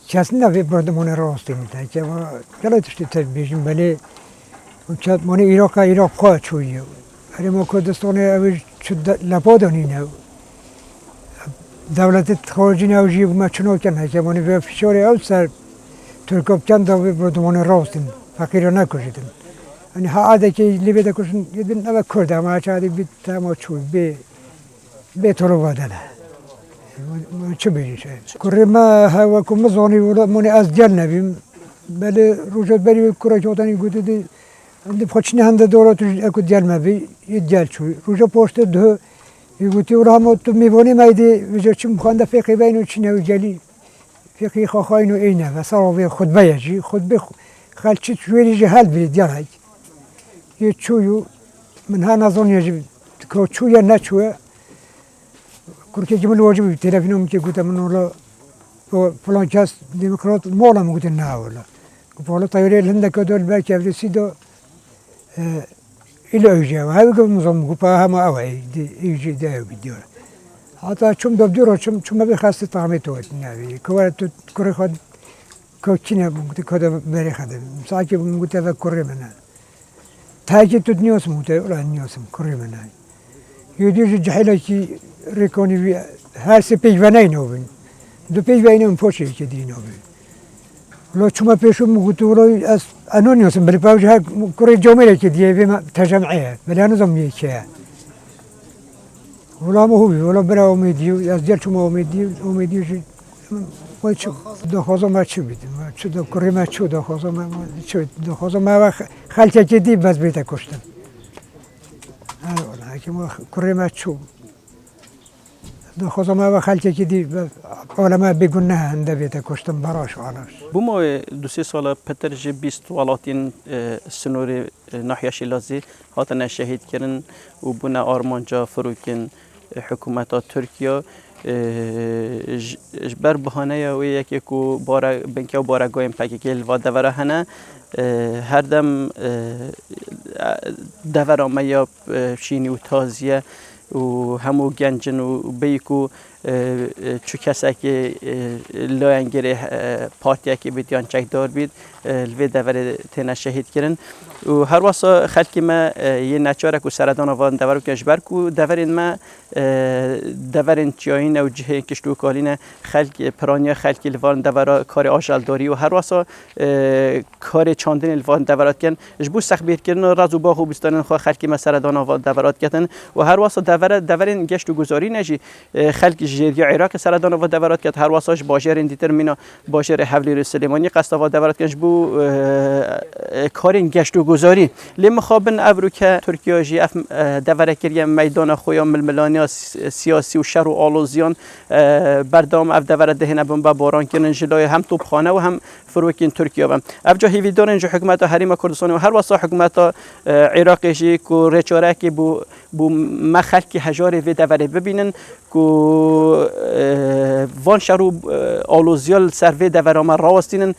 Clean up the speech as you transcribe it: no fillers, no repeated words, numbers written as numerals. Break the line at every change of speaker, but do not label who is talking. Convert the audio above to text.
کس نوی بردمون راستی میده که کلا تشتی تبیجیم بله وچات من عراق خواه چویه ولی ما کردستان اوی شد لپادانی نو دولت خارجی نوجی ما چنو کنه که من به فشار او سر ترکاب چند دوی بردمون راستیم فقیر نکشیدن یعنی ها عاده که لیبیده کشن یدن نو کرده ما چادی بیت تمام چوی به طلب بدله چه بیشه کوڕی ما هوا کو مزانی ولا من از جل نبیم بله روزت بری کوڕی جوتانی گویی دی خوشنی هند دورات اکو جل مبی یه جل چوی روزا پشت ده یگویی ولی هم تو میبونی میدی وجه چی مخانده فقی بینو چی نو جلی فقی خواهینو اینه و سراغ خود بیجی خود به خالچی چویری جهل بید جلای یه چویو من ها نزونی جی که چویا نچوه کرکی جمل واجبی تلفنم که گویم من ولی فلان کس دموکرات مالم گویم نه ولی ولی طیاره هنده کدال برکی افرسی دا ایل اوجه و هایی که مزام گوپا همه اوی ایجی ده بیدیار حتی چون دبیرو چون مبی خسته طعمی توت نبی کوار تو کره خود کوچینه گویم کدا بری خدم ساکی گویم و کره منه تاکی تو نیاز موته ولی نیازم کره منه یودیش جهیلی که ریکانی وی هر سه پیوانه نوبین دو پیوانه من پوچی که دی نوبین ولی چون پیشم گویی ولی از انونیوسم بلی پاوچه ها کره جامعه که دیه بیم تجمعه بلی هنوزم یکیه ولی ما هوی ولی برای امیدی از دل چون امیدیش ما چه دخوازم ما چه بیدیم چه کره ما چه دخوازم ما خالکی که دی بس بیت کشتم ولی که ما کره ما چه دخوازم ما خالکی که دی حالا ما بگن نه هنده بیت کشتم براش آنش
بوم دو سه سال پترج 20 ولاتین سنوری ناحیه شیلادزێ هاتن شهید کردن و بنا آرمانجا فروکن حکومت ترکیه بر بهانه و یکی کو بار بنکه و بارگاهیم پکی که الوا دوره هنه هر دم دوره ما یا شینی و تازیه و همو گنجن و بیکو چو کسی که لاینگری پارتیا که بیان چک دار بید لوی دوره تنه شهید کردن و هر واسه خلکی ما یه نچاره که سردان آوان دوره که اجبر کو دورین ما دورین چیاین و جه کشتو کالینه خلک پرانیا خلکی لوان دوره کار آجال داری و هر واسه کار چاندن لوان دورات کن اجبو سخت بیر کردن رازو با خوبستان خو خلکی ما سردان آوان دورات کردن و هر واسه دورین گشت و گذاری نجی خلک جدی عراق سردان و دورات کرد هر واساش باجر دیترمینا باجر حولی سلیمانی قصد و دورات کنش بو کارین گشت و گذاری لیم خابن ابرو که ترکیه جی اف دوره کردن میدان خویا ململانی سیاسی و شر و آلوزیان بردام اف دوره دهنه بمب باران کنن جلوی هم توپخانه و هم فروکین ترکیه و اف جا هیوی دارن جو حکومت حریم کردستان و هر واسا حکومت عراق جی کو رچاره کی بو مخل کی هجار و دوره ببینن کو وان شرو آلوزیال سروی دوره ما راستینن